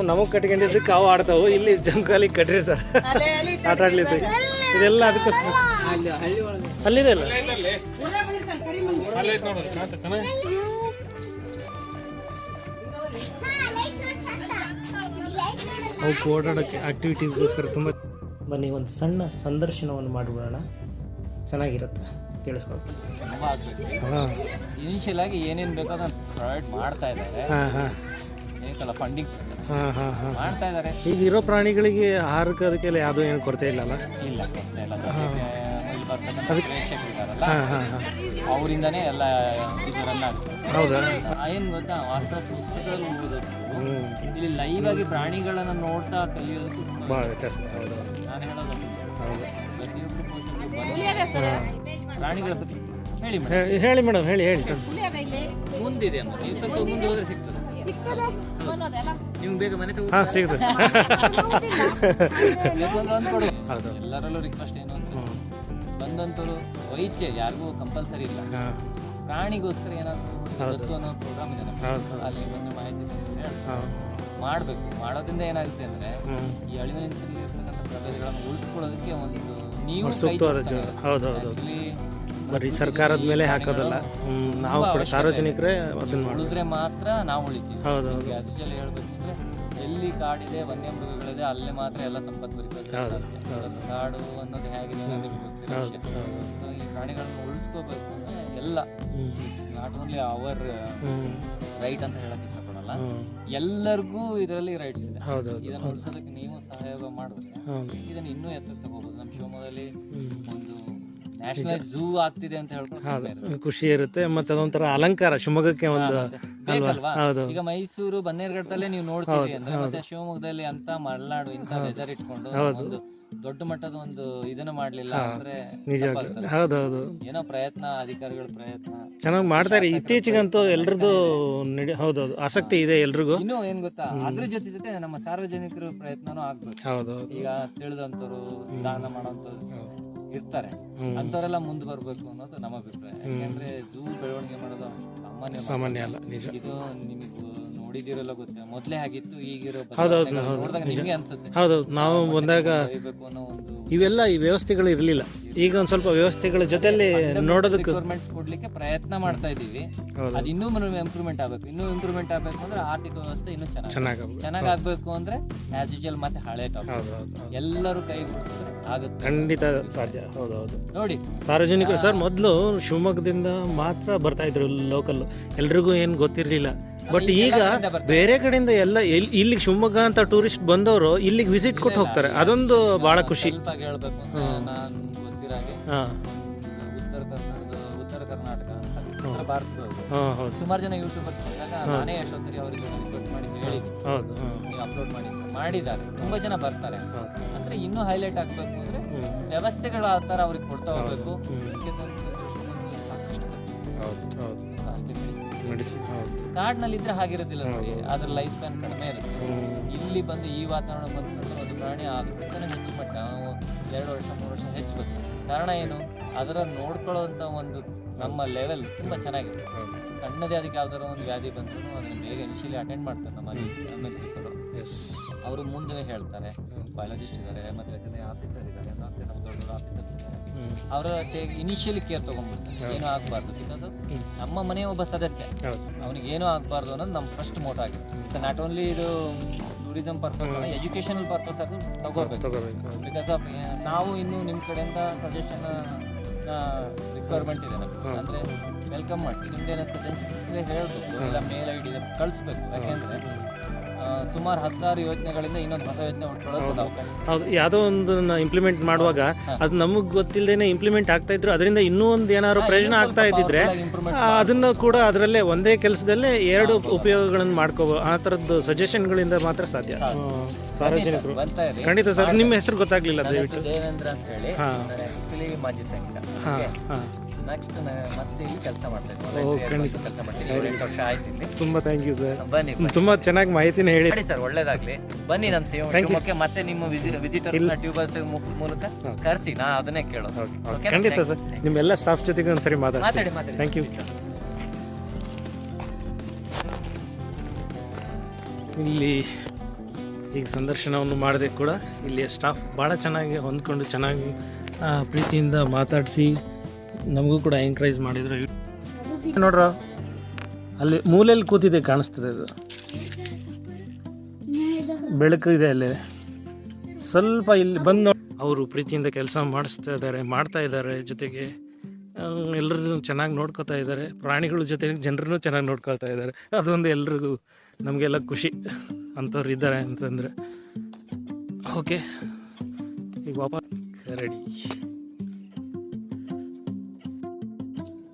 ನಮಗೆ ಕಟ್ಕೊಂಡಿದ್ದಕ್ಕೆ ಅವು ಆಡ್ತಾವು, ಇಲ್ಲಿ ಜಂಕಾಲಿ ಕಟ್ಟಿರ್ತಾರೆ ಆಟ ಆಡ್ಲಿಕ್ಕೆ. ಇದೆಲ್ಲ ಅದಕ್ಕೋಸ್ಕರ ಅಲ್ಲಿದೆ ಅಲ್ಲ, ಅವಕ್ಕೆ ಓಡಾಡೋಕ್ಕೆ ಆಕ್ಟಿವಿಟೀಸ್ಗೋಸ್ಕರ ತುಂಬ. ಬನ್ನಿ ಒಂದು ಸಣ್ಣ ಸಂದರ್ಶನವನ್ನು ಮಾಡಿಬಿಡೋಣ, ಚೆನ್ನಾಗಿರುತ್ತೆ, ಕೇಳಿಸ್ಕೊಳ್ತೀವಿ. ಇನಿಷಿಯಲ್ ಆಗಿ ಏನೇನು ಬೇಕೋ ಅದನ್ನು ಪ್ರೊವೈಡ್ ಮಾಡ್ತಾ ಇದ್ದಾರೆ. ಫಂಡಿಂಗ್ಸ್ ಮಾಡ್ತಾ ಇದ್ದಾರೆ. ಈಗ ಇರೋ ಪ್ರಾಣಿಗಳಿಗೆ ಆಹಾರಕ್ಕೆ ಅದಕ್ಕೆಲ್ಲ ಯಾವುದೋ ಏನು ಕೊರತೆ ಇಲ್ಲಲ್ಲ? ಇಲ್ಲ, ಕೊರತೆ ಇಲ್ಲ. ಪ್ರೇಕ್ಷಕರಿದ್ದಾರಲ್ಲ, ಅವರಿಂದನೇ ಎಲ್ಲ ಇದು ರನ್ ಆಗುತ್ತೆ. ಹೌದಾ? ಏನು ಗೊತ್ತಾ, ವಾಸ್ತವ ಪುಸ್ತಕದಲ್ಲಿ ಓದೋದು ಇಲ್ಲಿ ಲೈವ್ ಆಗಿ ಪ್ರಾಣಿಗಳನ್ನ ನೋಡ್ತಾ ಕಲಿಯೋದಕ್ಕೂ ಭಾಳ ವ್ಯತ್ಯಾಸ. ನಾನು ಹೇಳೋದು ಪ್ರಾಣಿಗಳ ಬಗ್ಗೆ ಹೇಳಿ ಮೇಡಮ್, ಹೇಳಿ ಮುಂದಿದೆ ಅಮ್ಮ. ನೀವು ಸ್ವಲ್ಪ ಮುಂದೆ ಹೋದ್ರೆ ಸಿಗ್ತದೆ. ನಿಮ್ಗೆ ಬೇಗ ಮನೆ ಸಿಗ್ತದೆ. ಎಲ್ಲರಲ್ಲೂ ರಿಕ್ವೆಸ್ಟ್ ಏನು ಅಂದ್ರೆ ಬಂದಂತರು ವೈದ್ಯ ಯಾರಿಗೂ ಕಂಪಲ್ಸರಿ ಇಲ್ಲ. ಪ್ರಾಣಿಗೋಸ್ಕರ ಏನಾದ್ರು ಅನ್ನೋ ಪ್ರೋಗ್ರಾಮ್ ಇದೆ ನಮಗೆ, ಅಲ್ಲಿ ಬಂದು ಮಾಹಿತಿ ಮಾಡಬೇಕು. ಮಾಡೋದ್ರಿಂದ ಏನಾಗುತ್ತೆ ಅಂದ್ರೆ ಈ ಅಳಿವಿನಂಚಿನಲ್ಲಿ ಇರ್ತಕ್ಕಂಥ ಪ್ರಭೇದಗಳನ್ನು ಉಳಿಸ್ಕೊಳ್ಳೋದಕ್ಕೆ ಒಂದು ನೀವು ಬರೀ ಸರ್ಕಾರದ ಮೇಲೆ ಹಾಕೋದಲ್ಲ, ನಾವು ಕೂಡ ಸಾರ್ವಜನಿಕರೇ ಅದನ್ನ ಉಳಿದ್ರೆ ಮಾತ್ರ ನಾವು ಉಳಿತೀವಿ. ಅದರಲ್ಲಿ ಹೇಳ್ಬೇಕಂದ್ರೆ ಎಲ್ಲಿ ಕಾಡಿದೆ, ವನ್ಯಮೃಗಗಳಿದೆ, ಅಲ್ಲೇ ಮಾತ್ರ ಎಲ್ಲ ಸಂಪತ್ತು ಬರೀತದೆ. ಕಾಡು ಅನ್ನೋದು ಹೇಗಿದೆ ಅನ್ನೋದು ಗೊತ್ತಿಲ್ಲ. ಈ ಪ್ರಾಣಿಗಳನ್ನ ಉಳಿಸ್ಕೋಬೇಕು ಅಂದ್ರೆ ಎಲ್ಲ ನಾಟ್ ಓನ್ಲಿ ಅವರ್ ರೈಟ್ ಅಂತ ಹೇಳಕ್ ಇಷ್ಟಪಡಲ್ಲ, ಎಲ್ಲರಿಗೂ ಇದರಲ್ಲಿ ರೈಟ್ಸ್ ಇದೆ. ಇದನ್ನು ಉಳಿಸೋದಕ್ಕೆ ನೀವು ಸಹಯೋಗ ಮಾಡಿದ್ರೆ ಇದನ್ನ ಇನ್ನೂ ಎತ್ತರಕ್ಕೆ ತಗೋಬಹುದು. ನಮ್ಮ ಶಿವಮೊಗ್ಗದಲ್ಲಿ ಒಂದು ನ್ಯಾಷನಲ್ ಝೂ ಆಗ್ತಿದೆ ಅಂತ ಹೇಳ್ಕೊಂಡು ಖುಷಿ ಇರುತ್ತೆ. ಮತ್ತೆ ಅದೊಂಥರ ಅಲಂಕಾರ ಶಿವಮೊಗ್ಗಕ್ಕೆ ಒಂದು ಬೇಕಲ್ವಾ. ಈಗ ಮೈಸೂರು ಬನ್ನೇರುಘಟ್ಟದಲ್ಲೇ ನೀವು ನೋಡ್ತೀವಿ ಅಂದ್ರೆ, ಮತ್ತೆ ಶಿವಮೊಗ್ಗದಲ್ಲಿ ಅಂತ ಮಲೆನಾಡು ಇಂತ ವೆದರ್ ಇಟ್ಕೊಂಡು ಒಂದು ದೊಡ್ಡ ಮಟ್ಟದ ಒಂದು ಇದನ್ನು ಮಾಡ್ಲಿಲ್ಲ ಅಂದ್ರೆ ಹೌದೌದು, ಏನೋ ಪ್ರಯತ್ನ, ಅಧಿಕಾರಿಗಳ ಪ್ರಯತ್ನ ಚೆನ್ನಾಗಿ ಮಾಡ್ತಾರೆ. ಇತ್ತೀಚೆಗಂತೂ ಎಲ್ರದ್ದು ಹೌದೌದು ಆಸಕ್ತಿ ಇದೆ ಎಲ್ರಿಗೂ. ಇನ್ನು ಏನ್ ಗೊತ್ತಾ, ಅದ್ರ ಜೊತೆ ನಮ್ಮ ಸಾರ್ವಜನಿಕರ ಪ್ರಯತ್ನನೂ ಆಗ್ಬೇಕು. ಈಗ ತಿಳಿದಂತವ್ರು, ದಾನ ಮಾಡೋಂಥವ್ರು ಇರ್ತಾರೆ, ಅಂತವರೆಲ್ಲ ಮುಂದೆ ಬರ್ಬೇಕು ಅನ್ನೋದು ನಮ್ಮ ಅಭಿಪ್ರಾಯ. ಯಾಕಂದ್ರೆ ಝೂ ಬೆಳವಣಿಗೆ ಮಾಡೋದು ಸಾಮಾನ್ಯ ಅಲ್ಲ, ನಿಜ. ಇದು ನಿಮ್ಗೆ ನೋಡಿದಿರಲ್ಲ ಗೊತ್ತಿಲ್ಲ, ಮೊದ್ಲೇ ಆಗಿತ್ತು, ಈಗಿರೋ ನೋಡಿದಾಗ ನಿಮ್ಗೆ ಅನ್ಸುತ್ತೆ. ಹೌದೌದು, ನಾವು ಬಂದಾಗ ಇವೆಲ್ಲ ಈ ವ್ಯವಸ್ಥೆಗಳು ಇರಲಿಲ್ಲ. ಈಗ ಒಂದ್ ಸ್ವಲ್ಪ ವ್ಯವಸ್ಥೆಗಳ ಜೊತೆಲಿ ನೋಡೋದಕ್ಕೆ ಗೌರ್ಮೆಂಟ್ಸ್ ಕೊಡ್ಲಿಕ್ಕೆ ಪ್ರಯತ್ನ ಮಾಡ್ತಾ ಇದೀವಿ. ಅದು ಇನ್ನೂ ಇಂಪ್ರೂವ್ಮೆಂಟ್ ಆಗ್ಬೇಕು. ಇನ್ನೂ ಇಂಪ್ರೂವ್ಮೆಂಟ್ ಆಗ್ಬೇಕು ಅಂದ್ರೆ ಆರ್ಥಿಕ ವ್ಯವಸ್ಥೆ ಇನ್ನೂ ಚೆನ್ನಾಗಿ ಆಗ್ಬೇಕು ಅಂದ್ರೆ ಆಸ್ ಯೂಶುವಲ್ ಮತ್ತೆ ಹಳೆ ಎಲ್ಲರೂ ಕೈಗೂಡಿಸಿದ್ರೆ ಆಗುತ್ತೆ, ಖಂಡಿತ ಸಾಧ್ಯ. ಹೌದೌದು, ನೋಡಿ ಸಾರ್ವಜನಿಕರು ಸರ್ ಮೊದಲು ಶಿವಮೊಗ್ಗದಿಂದ ಮಾತ್ರ ಬರ್ತಾ ಇದ್ರು ಲೋಕಲ್, ಎಲ್ರಿಗೂ ಏನು ಗೊತ್ತಿರಲಿಲ್ಲ. ಬಟ್ ಈಗ ಬೇರೆ ಕಡೆಯಿಂದ ಎಲ್ಲ ಇಲ್ಲಿಗೆ ಶಿವಮೊಗ್ಗ ಅಂತ ಟೂರಿಸ್ಟ್ ಬಂದವರು ಇಲ್ಲಿಗೆ ವಿಸಿಟ್ ಕೊಟ್ಟು ಹೋಗ್ತಾರೆ. ಅದೊಂದು ಬಹಳ ಖುಷಿ. ಹೇಳ್ಬೇಕು ನಾನು ಗೊತ್ತಿರಾಗೆ ಉತ್ತರ ಕರ್ನಾಟಕ, ಉತ್ತರ ಭಾರತದವರು ಸುಮಾರು ಜನ ಯೂಟ್ಯೂಬರ್ಸ್ ಬಂದಾಗ ನಾನೇ ಎಷ್ಟೋ ಸರಿ ಅವರಿಗೆ ರಿಕ್ವೆಸ್ಟ್ ಮಾಡಿ ಹೇಳಿದ್ದೀನಿ, ನೀವು ಅಪ್ಲೋಡ್ ಮಾಡಿದ್ದಾರೆ. ತುಂಬಾ ಜನ ಬರ್ತಾರೆ. ಅಂದ್ರೆ ಇನ್ನೂ ಹೈಲೈಟ್ ಆಗ್ಬೇಕು ಅಂದ್ರೆ ವ್ಯವಸ್ಥೆಗಳು ಆ ತರ ಅವ್ರಿಗೆ ಕೊಡ್ತಾ ಹೋಗ್ಬೇಕು. Costly medicine. ಹೌದು. ಕಾಡಿನಲ್ಲಿ ಇದ್ರೆ ಹಾಗಿರೋದಿಲ್ಲ ನೋಡಿ, ಅದ್ರ ಲೈಫ್ ಸ್ಪ್ಯಾನ್ ಕಡಿಮೆ ಇರುತ್ತೆ. ಇಲ್ಲಿ ಬಂದು ಈ ವಾತಾವರಣ ಬಂದ್ಕೊಂಡು ಒಂದು ಪ್ರಾಣಿ ಅದಕ್ಕಿಂತ ಹೆಚ್ಚು ಮಟ್ಟ 2 ವರ್ಷ 3 ವರ್ಷ ಹೆಚ್ಚು ಬರ್ತದೆ. ಕಾರಣ ಏನು, ಅದರ ನೋಡ್ಕೊಳ್ಳೋಂಥ ಒಂದು ನಮ್ಮ ಲೆವೆಲ್ ತುಂಬ ಚೆನ್ನಾಗಿದೆ. ಸಣ್ಣದೇ ಅದಕ್ಕೆ ಯಾವ್ದಾದ್ರು ಒಂದು ವ್ಯಾಧಿ ಬಂದರೂ ಅದನ್ನು ಬೇಗ ಇನಿಷಿಯಲಿ ಅಟೆಂಡ್ ಮಾಡ್ತಾರೆ ನಮ್ಮ ಇರ್ತಾರೆ. ಅವರು ಮುಂದೆ ಹೇಳ್ತಾರೆ, ಬಯಾಲಜಿಸ್ಟ್ ಇದ್ದಾರೆ ಮತ್ತು ವೆಟರ್ನರಿ ಆಫೀಸರ್ ಇದ್ದಾರೆ, ಮತ್ತು ನಮ್ಮ ದೊಡ್ಡ ಆಫೀಸರ್ ಇದ್ದಾರೆ. ಅವರ ಇನಿಷಿಯಲಿ ಕೇರ್ ತೊಗೊಂಡ್ಬಿಡ್ತಾರೆ, ಏನೂ ಆಗಬಾರ್ದು. ಬಿಕಾಸ್ ನಮ್ಮ ಮನೆಯ ಒಬ್ಬ ಸದಸ್ಯ, ಅವನಿಗೆ ಏನೂ ಆಗಬಾರ್ದು ಅನ್ನೋದು ನಮ್ಮ ಫಸ್ಟ್ ಮೋಟೋ ಆಗಿದೆ. ನಾಟ್ ಓನ್ಲಿ ಇದು ಟೂರಿಸಮ್ ಪರ್ಪಸ್, ಎಜುಕೇಷನಲ್ ಪರ್ಪಸ್ ಅದು ತಗೋಬೇಕು. ಬಿಕಾಸ್ ಆಫ್ ನಾವು ಇನ್ನು ನಿಮ್ಮ ಕಡೆಯಿಂದ ಸಜೆಷನ್ ರಿಕ್ವೈರ್ಮೆಂಟ್ ಇದೆ ನಮಗೆ, ಅಂದರೆ ವೆಲ್ಕಮ್ ಮಾಡ್ತೀವಿ. ನಿಮ್ದೇನೋ ಸಜೆಷನ್ ಹೇಳ್ಬೇಕು, ಇಲ್ಲ ಮೇಲ್ ಐ ಡಿ ಕಳಿಸ್ಬೇಕು. ಯಾಕೆಂದರೆ ಸುಮಾರು 16 ಯೋಜನೆಗಳಿಂದ ಇನ್ನೊಂದು ಹೊಸ ಯೋಜನೆ ಉಟ್ಕೊಳ್ಳೋದು ಅವಕಾಶ. ಹೌದು, ಯಾವುದೋ ಒಂದನ್ನು ಇಂಪ್ಲಿಮೆಂಟ್ ಮಾಡುವಾಗ ಅದು ನಮಗೆ ಗೊತ್ತಿಲ್ಲದೇನೆ ಇಂಪ್ಲಿಮೆಂಟ್ ಆಗ್ತಾ ಇದ್ರು, ಅದರಿಂದ ಇನ್ನೂ ಒಂದು ಏನಾದ್ರು ಪ್ರಯೋಜನ ಆಗ್ತಾ ಇದ್ದಿದ್ರೆ ಅದನ್ನು ಕೂಡ ಅದರಲ್ಲೇ ಒಂದೇ ಕೆಲಸದಲ್ಲೇ 2 ಉಪಯೋಗಗಳನ್ನು ಮಾಡ್ಕೋಬೋದು. ಆ ಥರದ್ದು ಸಜೆಷನ್ಗಳಿಂದ ಮಾತ್ರ ಸಾಧ್ಯ. ಸಾರ್ವಜನಿಕರು ಖಂಡಿತ ಸರ್. ನಿಮ್ಮ ಹೆಸರು ಗೊತ್ತಾಗ್ಲಿಲ್ಲ ದಯವಿಟ್ಟು. ದೇವೇಂದ್ರ ಅಂತ ಹೇಳಿ, ಆ್ಯಕ್ಚುಲಿ ಮಾಜಿ ಸೈನಿಕ. ನೆಕ್ಸ್ಟ್ ಮತ್ತೆ ಇಲ್ಲಿ ಕೆಲಸ ಮಾಡ್ತಾ ಇದ್ದೀನಿ, ಕೆಲಸ ಮಾಡ್ತೀನಿ. 8 ವರ್ಷ ಆಯ್ತು ಇಲ್ಲಿ. ತುಂಬ ಥ್ಯಾಂಕ್ ಯು ಸರ್. ಬನ್ನಿ, ತುಂಬ ಚೆನ್ನಾಗಿ ಮಾಹಿತಿನ ಹೇಳಿ ಸರ್. ಒಳ್ಳೇದಾಗಲಿ. ಬನ್ನಿ ನಮ್ಮ ಶಿವಮೊಗ್ಗಕ್ಕೆ ಮತ್ತೆ ನಿಮ್ಮ ವಿಸಿಟರ್ಸ್ನ ಟ್ಯೂಬರ್ಸ್ ಮೂಲಕ ಕರೆಸಿ, ನಾ ಅದನ್ನೇ ಕೇಳೋದು. ಖಂಡಿತ ಸರ್. ನಿಮ್ಮೆಲ್ಲ ಸ್ಟಾಫ್ ಜೊತೆಗೆ ಒಂದ್ಸರಿ ಮಾತಾಡಿ. Thank you. ಇಲ್ಲಿ ಈಗ ಸಂದರ್ಶನವನ್ನು ಮಾಡದೆ ಕೂಡ ಇಲ್ಲಿಯ ಸ್ಟಾಫ್ ಭಾಳ ಚೆನ್ನಾಗಿ ಹೊಂದ್ಕೊಂಡು ಚೆನ್ನಾಗಿ ಪ್ರೀತಿಯಿಂದ ಮಾತಾಡಿಸಿ ನಮಗೂ ಕೂಡ ಎಂಕರೇಜ್ ಮಾಡಿದ್ರು. ನೋಡ್ರ ಅಲ್ಲಿ ಮೂಲೆಯಲ್ಲಿ ಕೂತಿದೆ, ಕಾಣಿಸ್ತದೆ, ಅದು ಬೆಳಕು ಇದೆ ಅಲ್ಲಿ. ಸ್ವಲ್ಪ ಇಲ್ಲಿ ಬಂದು ಅವರು ಪ್ರೀತಿಯಿಂದ ಕೆಲಸ ಮಾಡ್ತಾ ಇದ್ದಾರೆ. ಜೊತೆಗೆ ಎಲ್ಲರೂ ಚೆನ್ನಾಗಿ ನೋಡ್ಕೋತಾ ಇದ್ದಾರೆ. ಪ್ರಾಣಿಗಳ ಜೊತೆಗೆ ಜನರನ್ನು ಚೆನ್ನಾಗಿ ನೋಡ್ಕೊಳ್ತಾ ಇದ್ದಾರೆ. ಅದೊಂದು ಎಲ್ರಿಗೂ ನಮಗೆಲ್ಲ ಖುಷಿ. ಅಂಥವ್ರು ಇದ್ದಾರೆ ಅಂತಂದರೆ ಓಕೆ. ಈಗ ವಾಪಸ್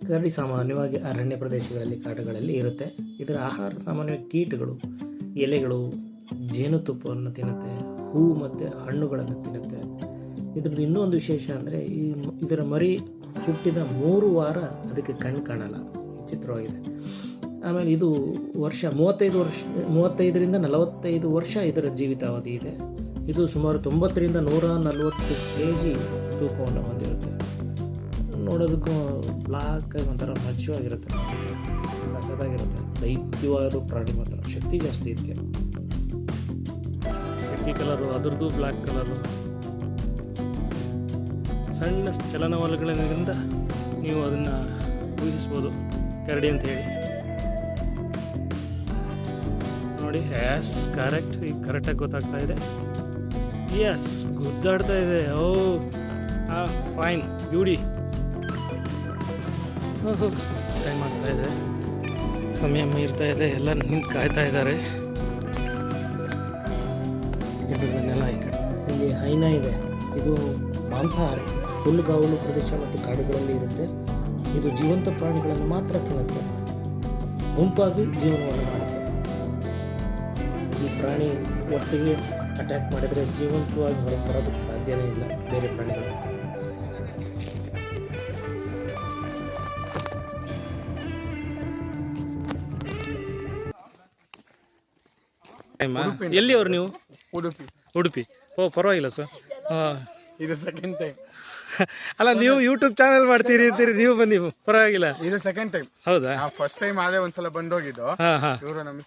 ಕರಡಿ ಸಾಮಾನ್ಯವಾಗಿ ಅರಣ್ಯ ಪ್ರದೇಶಗಳಲ್ಲಿ, ಕಾಡುಗಳಲ್ಲಿ ಇರುತ್ತೆ. ಇದರ ಆಹಾರ ಸಾಮಾನ್ಯವಾಗಿ ಕೀಟಗಳು, ಎಲೆಗಳು, ಜೇನುತುಪ್ಪವನ್ನು ತಿನ್ನುತ್ತೆ, ಹೂವು ಮತ್ತು ಹಣ್ಣುಗಳನ್ನು ತಿನ್ನುತ್ತೆ. ಇದ್ರದ್ದು ಇನ್ನೂ ಒಂದು ವಿಶೇಷ ಅಂದರೆ ಇದರ ಮರಿ ಹುಟ್ಟಿದ 3 ವಾರ ಅದಕ್ಕೆ ಕಣ್ಣು ಕಾಣಲ್ಲ. ವಿಚಿತ್ರವಾಗಿದೆ. ಆಮೇಲೆ ಇದು 35ರಿಂದ 45 ವರ್ಷ ಇದರ ಜೀವಿತಾವಧಿ ಇದೆ. ಇದು ಸುಮಾರು 90ರಿಂದ 140 kg ತೂಕವನ್ನು ಹೊಂದಿರುತ್ತೆ. ನೋಡೋದಕ್ಕೂ ಬ್ಲಾಕ್ ಆಗಿ ಒಂಥರ ಮಜ್ಜವಾಗಿರುತ್ತೆ, ಸಖತ್ತಾಗಿರುತ್ತೆ. ದೈತ್ಯವಾದ ಪ್ರಾಣಿ ಮಾತ್ರ, ಶಕ್ತಿ ಜಾಸ್ತಿ ಇದಕ್ಕೆ. ರೆಡ್ಡಿ ಕಲರು, ಅದರದ್ದು ಬ್ಲ್ಯಾಕ್ ಕಲರು. ಸಣ್ಣ ಚಲನವಲನಗಳಿಂದ ನೀವು ಅದನ್ನು ಊಹಿಸ್ಬೋದು ಕರಡಿ ಅಂತ ಹೇಳಿ. ನೋಡಿ, ಕರೆಕ್ಟ್, ಈಗ ಕರೆಕ್ಟಾಗಿ ಗೊತ್ತಾಗ್ತಾ ಇದೆ. ಗುದ್ದಾಡ್ತಾ ಇದೆ. Fine, beauty. ಟೈಮ್ ಆಗ್ತಾ ಇದೆ, ಸಮಯ ಮೀರ್ತಾ ಇದೆ, ಎಲ್ಲ ನಿಂತು ಕಾಯ್ತಾ ಇದ್ದಾರೆ ಜನಗಳನ್ನೆಲ್ಲ. ಈ ಕಡೆ ಇಲ್ಲಿ ಹೈನಾ ಇದೆ. ಇದು ಮಾಂಸಾಹಾರಿ, ಹುಲ್ಲುಗಾವಲು ಪ್ರದೇಶ ಮತ್ತು ಕಾಡುಗಳಲ್ಲಿ ಇರುತ್ತೆ. ಇದು ಜೀವಂತ ಪ್ರಾಣಿಗಳನ್ನು ಮಾತ್ರ ತಿನ್ನುತ್ತೆ, ಗುಂಪಾಗಿ ಜೀವನವನ್ನು ಮಾಡುತ್ತೆ. ಈ ಪ್ರಾಣಿ ಒಟ್ಟಿಗೆ ಅಟ್ಯಾಕ್ ಮಾಡಿದರೆ ಜೀವಂತವಾಗಿ ಹೊರಗೆ ಬರೋದಕ್ಕೆ ಸಾಧ್ಯನೇ ಇಲ್ಲ ಬೇರೆ ಪ್ರಾಣಿಗಳು. ಎಲ್ಲಿ ಅವರು ನೀವು? ಉಡುಪಿ. ಓ, ಪರವಾಗಿಲ್ಲ ಸರ್. ಇದು ಸೆಕೆಂಡ್ ಟೈಮ್. ಅಲ್ಲ, ನೀವು ಯೂಟ್ಯೂಬ್ ಚಾನಲ್ ಮಾಡ್ತೀರಿ ಅಂತೀರಿ, ನೀವು ಬನ್ನಿ, ಪರವಾಗಿಲ್ಲ. ಇದು ಸೆಕೆಂಡ್ ಟೈಮ್. ಹೌದಾ? ಫಸ್ಟ್ ಟೈಮ್ ಆದ್ರೆ ಒಂದ್ಸಲ ಬಂದೋಗಿದ್ದು. ಇವರು ನಮ್ಮ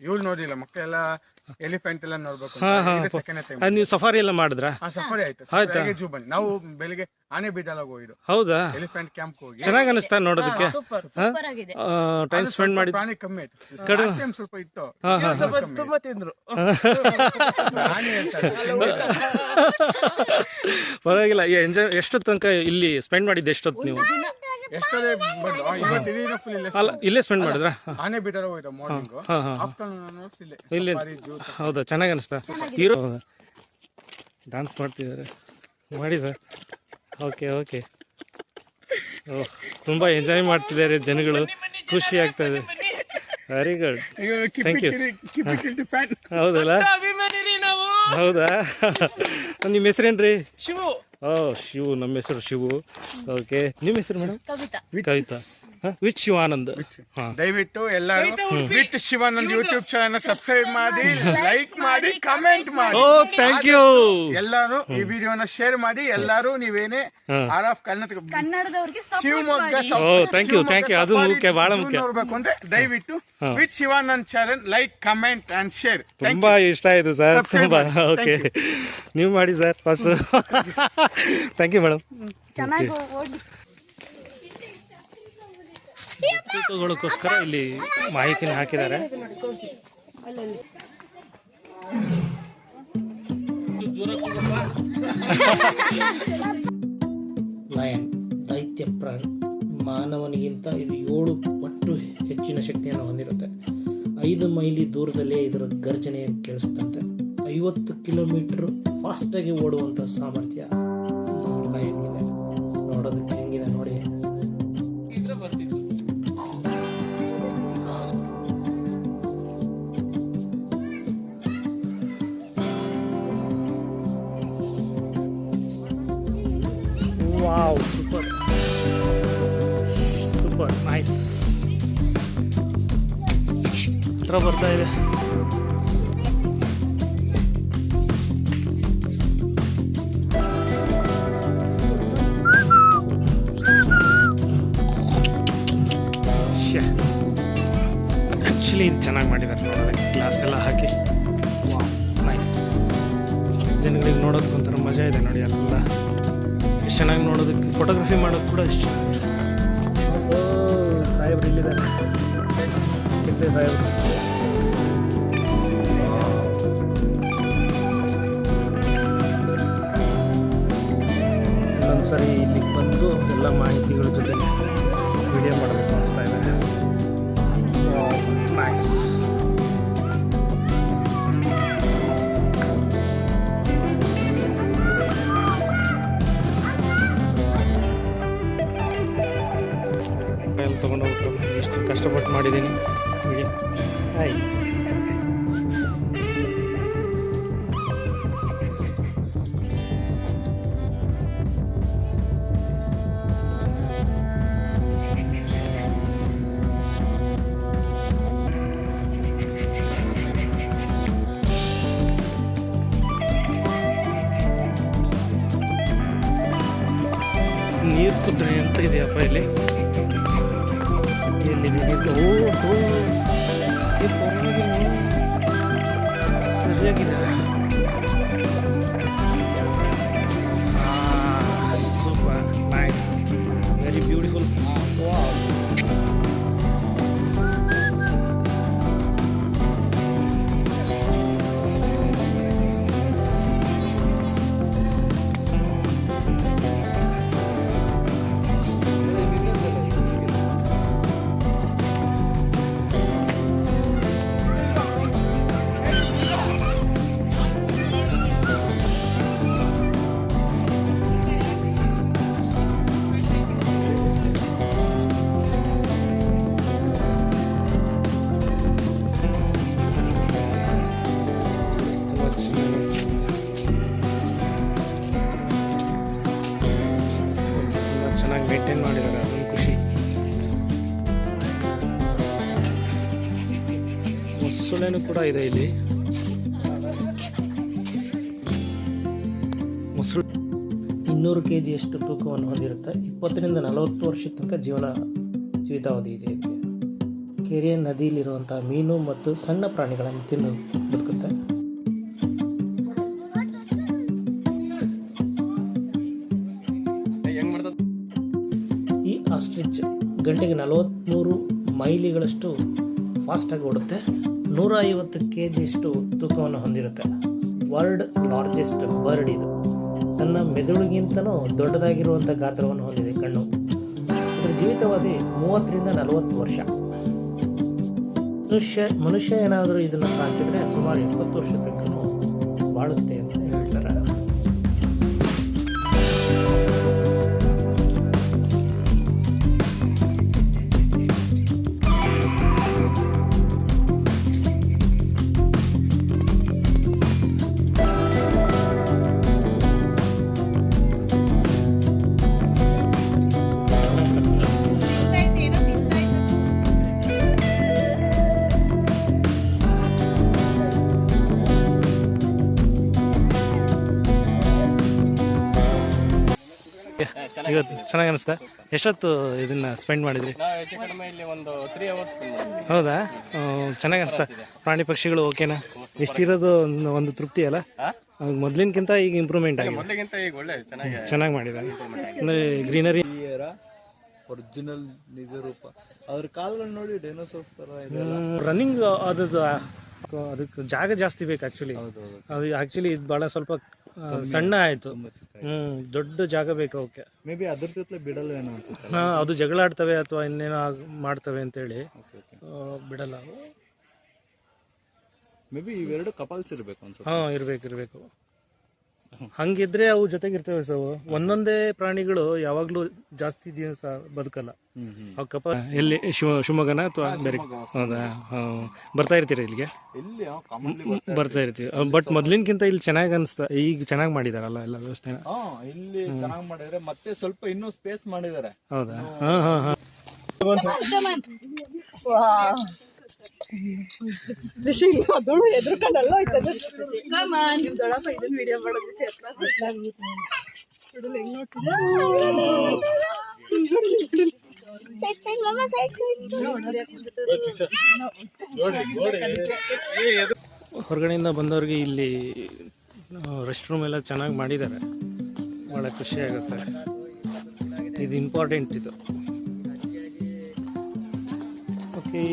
ಇವ್ರು ನೋಡಿಲ್ಲ, ಮಕ್ಕಳೆಲ್ಲ ಎಲಿಫೆಂಟ್ ಎಲ್ಲ ನೋಡ್ಬೇಕು. Second time. ನೀವು ಸಫಾರಿ ಎಲ್ಲ ಮಾಡಿದ್ರಾ? ಸಫಾರಿ ಆಯ್ತು. ಜೂ ಬಂದು ನಾವು ಬೆಳಿಗ್ಗೆ ಆನೆ ಬೀದಲಾಗ ಹೋಗಿದ್ದು. ಹೌದಾ? ಎಲಿಫೆಂಟ್ ಕ್ಯಾಂಪ್ ಹೋಗಿ ಚೆನ್ನಾಗಿ ಅನಿಸ್ತಾ ನೋಡೋದಕ್ಕೆ? ಟೈಮ್ ಸ್ಪೆಂಡ್ ಮಾಡಿ. ಪ್ರಾಣಿ ಕಮ್ಮಿ ಆಯ್ತು, ಸ್ವಲ್ಪ ಇತ್ತು, ತುಂಬಾ ತಿಂದ್ರು. ಪರವಾಗಿಲ್ಲ. ಎಷ್ಟೊತ್ತು ತನಕ ಇಲ್ಲಿ ಸ್ಪೆಂಡ್ ಮಾಡಿದ್ದೆ? ಎಷ್ಟೊತ್ತು ನೀವು? ಅಲ್ಲ, ಇಲ್ಲೇ ಸ್ಪೆಂಡ್ ಮಾಡಿದ್ರ? ಆನೆ ಬಿಟ್ಟರೆ ಹೋಯ್ತು ಮಾರ್ನಿಂಗ್. ಇಲ್ಲಿ. ಹೌದಾ? ಚೆನ್ನಾಗಿ ಅನಿಸ್ತಾ? ಹೀರೋ ಡ್ಯಾನ್ಸ್ ಮಾಡ್ತಿದ್ದಾರೆ, ಮಾಡಿ ಸರ್. ಓಕೆ. ಓಹ್, ತುಂಬ ಎಂಜಾಯ್ ಮಾಡ್ತಿದ್ದಾರೆ ಜನಗಳು, ಖುಷಿ ಆಗ್ತಾ ಇದೆ. Very good, thank you. ಹೌದಲ್ಲ? ಹೌದಾ? ನಿಮ್ಮ ಹೆಸರೇನ್ರಿ? ಶಿವು. ಶಿವು. ನಮ್ಮ ಹೆಸರು ಶಿವು. ಓಕೆ, ನಿಮ್ಮ ಹೆಸರು ಮೇಡಮ್? ಕವಿತಾ. ವಿತ್ ಶಿವಾನಂದ್. ದಯವಿಟ್ಟು ಎಲ್ಲರೂ with Shivanand YouTube channel subscribe ಮಾಡಿ, ಲೈಕ್ ಮಾಡಿ, ಕಮೆಂಟ್ ಮಾಡಿ. Oh thank you. ಎಲ್ಲರೂ ಈ ವಿಡಿಯೋನ ಶೇರ್ ಮಾಡಿ. ಎಲ್ಲರೂ ನೀವೇನೇ ಆರ್ ಆಫ್ ಕನ್ನಡದವ್ರಿಗೆ ಶಿವಮೊಗ್ಗ ಥ್ಯಾಂಕ್ ಯು. ಅದು ಮುಖ್ಯ, ಬಹಳ ಮುಖ್ಯ. ನೋಡ್ಬೇಕು ಅಂದ್ರೆ ದಯವಿಟ್ಟು with Shivanand channel like, comment and share. ತುಂಬಾ ಇಷ್ಟ ಆಯ್ತು ಸರ್. ತುಂಬಾ ಓಕೆ, ನೀವು ಮಾಡಿ sir first. Thank you madam. ಚೆನ್ನಾಗಿ ಓಡಿ ಗೋಸ್ಕರ ಇಲ್ಲಿ ಮಾಹಿತಿನ ಹಾಕಿದ್ದಾರೆ. ಲಯನ್ ದೈತ್ಯ ಪ್ರಾಣಿ. ಮಾನವನಿಗಿಂತ ಇದು 7 ಪಟ್ಟು ಹೆಚ್ಚಿನ ಶಕ್ತಿಯನ್ನು ಹೊಂದಿರುತ್ತೆ. 5 ಮೈಲಿ ದೂರದಲ್ಲೇ ಇದರ ಗರ್ಜನೆ ಕೇಳಿಸುತ್ತಂತೆ. 50 ಕಿಲೋಮೀಟರ್ ಫಾಸ್ಟಾಗಿ ಓಡುವಂಥ ಸಾಮರ್ಥ್ಯ ಈ ಲಯನ್ಗಿದೆ. ನೋಡೋದಕ್ಕೆ ಹೆಂಗಿದೆ ನೋಡಿ. Wow, super super nice. ಹತ್ರ ಬರ್ತಾ ಇದೆ. ಆ್ಯಕ್ಚುಲಿ ಇದು ಚೆನ್ನಾಗಿ ಮಾಡಿದ್ದಾರೆ ನೋಡೋದಕ್ಕೆ, ಗ್ಲಾಸ್ ಎಲ್ಲ ಹಾಕಿ. Wow nice. ಜನಗಳಿಗೆ ನೋಡೋದಕ್ಕೆ ಒಂಥರ ಮಜಾ ಇದೆ ನೋಡಿ. ಎಲ್ಲ ಎಷ್ಟು ಚೆನ್ನಾಗಿ ನೋಡೋದಕ್ಕೆ, ಫೋಟೋಗ್ರಫಿ ಮಾಡೋದು ಕೂಡ ಎಷ್ಟು ಚೆನ್ನಾಗಿ. ಸಾಹೇಬ್ರು ಇಲ್ಲಿದ್ದಾರೆ, ಸಿಗ್ತದೆ ಸಾಹೇಬ್ರು. ಇನ್ನೊಂದ್ಸರಿ ಇಲ್ಲಿಗೆ ಬಂದು ಎಲ್ಲ ಮಾಹಿತಿಗಳ ಜೊತೆ ವಿಡಿಯೋ ಮಾಡಬೇಕು ಅನಿಸ್ತಾ ಇದೆ. ನೈಸ್. ಎಲ್ಲ ತೊಗೊಂಡೋಗ್ಬಿಟ್ರು. ಇಷ್ಟು ಕಷ್ಟಪಟ್ಟು ಮಾಡಿದ್ದೀನಿ ವಿಡಿಯೋ. ಹಾಯ್. ನೀರು ಕುದ್ರೆ ಅಂತ ಇದೆಯಪ್ಪ ಇಲ್ಲಿ. ಎಲ್ಲಿದೆ ನೀರು? ಓಹೋ, ಸರಿಯಾಗಿದೆ. Super nice, very beautiful. Wow. ಚೆನ್ನಾಗಿ ಮೇಂಟೈನ್ ಮಾಡಿದ್ದಾರೆ, ಅದೊಂದು ಖುಷಿ. ಮೊಸಳೆನೂ ಕೂಡ ಇದೆ ಇಲ್ಲಿ. ಮೊಸಳೆ 200 kg ತೂಕವನ್ನು ಹೊಂದಿರುತ್ತೆ. 20ರಿಂದ 40 ವರ್ಷದ ತನಕ ಜೀವಿತಾವಧಿ ಇದೆ ಇದಕ್ಕೆ. ಕೆರೆ ನದಿಯಲ್ಲಿರುವಂಥ ಮೀನು ಮತ್ತು ಸಣ್ಣ ಪ್ರಾಣಿಗಳನ್ನು ತಿಂದು ಬದುಕುತ್ತೆ. ಈ ಆಸ್ಟ್ರಿಚ್ ಗಂಟೆಗೆ 43 ಮೈಲಿಗಳಷ್ಟು ಫಾಸ್ಟಾಗಿ ಓಡುತ್ತೆ. 150 kg ತೂಕವನ್ನು ಹೊಂದಿರುತ್ತೆ. ವರ್ಲ್ಡ್ ಲಾರ್ಜೆಸ್ಟ್ ಬರ್ಡ್ ಇದು. ತನ್ನ ಮೆದುಳಿಗಿಂತಲೂ ದೊಡ್ಡದಾಗಿರುವಂಥ ಗಾತ್ರವನ್ನು ಹೊಂದಿದೆ ಕಣ್ಣು. ಇದರ ಜೀವಿತಾವಧಿ 30ರಿಂದ 40 ವರ್ಷ. ಮನುಷ್ಯ ಏನಾದರೂ ಇದನ್ನು ಸಾಕಿದರೆ ಸುಮಾರು 20 ವರ್ಷ ತನಕ ಬಾಳುತ್ತೆ ಅಂತ ಹೇಳ್ತಾರೆ. ಇವತ್ತು ಚೆನ್ನಾಗಿ ಅನಿಸ್ತಾ? ಎಷ್ಟೊತ್ತು ಇದನ್ನು ಸ್ಪೆಂಡ್ ಮಾಡಿದ್ರಿ? ನಾವು ಹೆಚ್ಚು ಕಡಿಮೆ ಇಲ್ಲಿ ಒಂದು 3 ಅವರ್ಸ್. ಹೌದಾ? ಚೆನ್ನಾಗಿ ಅನಿಸ್ತಾ? ಪ್ರಾಣಿ ಪಕ್ಷಿಗಳು ಓಕೆನಾ? ಇಷ್ಟಿರೋದು ಒಂದು ತೃಪ್ತಿ ಅಲ್ಲ? ಮೊದಲಿನಕ್ಕಿಂತ ಈಗ ಇಂಪ್ರೂವ್ಮೆಂಟ್ ಆಗಿದೆ, ಮೊದಲಿಗಿಂತ ಈಗ ಒಳ್ಳೆ ಚೆನ್ನಾಗಿ ಮಾಡಿದ್ದಾರೆ. ಅಂದರೆ ಗ್ರೀನರಿ ಒರಿಜಿನಲ್ ನಿಜ ರೂಪ. ಅದ್ರ ಕಾಲ್ಗಳು ನೋಡಿ ಡೈನೋಸಾರ್ಸ್ ಥರ ಇದೆ. ರನ್ನಿಂಗ್ ಅದಕ್ಕೆ ಜಾಗ ಜಾಸ್ತಿ ಬೇಕು ಆ್ಯಕ್ಚುಲಿ. ಅದು ಆ್ಯಕ್ಚುಲಿ ಇದು ಭಾಳ ಸ್ವಲ್ಪ ಸಣ್ಣ ಆಯಿತು. ದೊಡ್ಡ ಜಾಗ ಬೇಕು ಅವಕ್ಕೆ. ಮೇ ಬಿ ಅದ್ರ ಜೊತೆ ಬಿಡಲ್ವೇನೋ ಅನ್ಸುತ್ತೆ. ಅದು ಜಗಳ ಆಡ್ತವೆ ಅಥವಾ ಇನ್ನೇನೋ ಮಾಡ್ತವೆ ಅಂತೇಳಿ ಬಿಡಲ್ಲ. ಮೇ ಬಿ ಇವೆರಡು ಕಪಲ್ಸ್ ಇರಬೇಕು ಅನ್ಸುತ್ತೆ. ಇರಬೇಕು. ಹಂಗಿದ್ರೆ ಅವು ಜೊತೆಗಿರ್ತವೆ. ಒಂದೊಂದೇ ಪ್ರಾಣಿಗಳು ಯಾವಾಗಲೂ ಜಾಸ್ತಿ ದಿವಸ ಬದುಕಲ್ಲ. ಅವು ಎಲ್ಲಿ ಶಿವಮೊಗ್ಗನ ಅಥವಾ ಬೇರೆ? ಹೌದಾ? ಬರ್ತಾ ಇರ್ತೀರಾ ಇಲ್ಲಿಗೆ? ಬರ್ತಾ ಇರ್ತೀವಿ. ಬಟ್ ಮೊದ್ಲಿನಕ್ಕಿಂತ ಇಲ್ಲಿ ಚೆನ್ನಾಗಿ ಅನಿಸ್ತಾ, ಈಗ ಚೆನ್ನಾಗಿ ಮಾಡಿದಾರಲ್ಲ ಎಲ್ಲ ವ್ಯವಸ್ಥೆನ? ಇಲ್ಲಿ ಚೆನ್ನಾಗಿ ಮಾಡಿದ್ರೆ ಮತ್ತೆ ಸ್ವಲ್ಪ ಇನ್ನೂ ಸ್ಪೇಸ್ ಮಾಡಿದ್ದಾರೆ. ಹೌದಾ? ಎದ್ರಕೊಂಡಲ್ಲ ವಿಡಿಯೋ ಹೊರಗಡೆಯಿಂದ ಬಂದವ್ರಿಗೆ ಇಲ್ಲಿ ರೆಸ್ಟ್ ರೂಮ್ ಎಲ್ಲ ಚೆನ್ನಾಗಿ ಮಾಡಿದ್ದಾರೆ. ಭಾಳ ಖುಷಿ ಆಗುತ್ತೆ. ಇದು ಇಂಪಾರ್ಟೆಂಟ್ ಇದು. ಓಕೆ,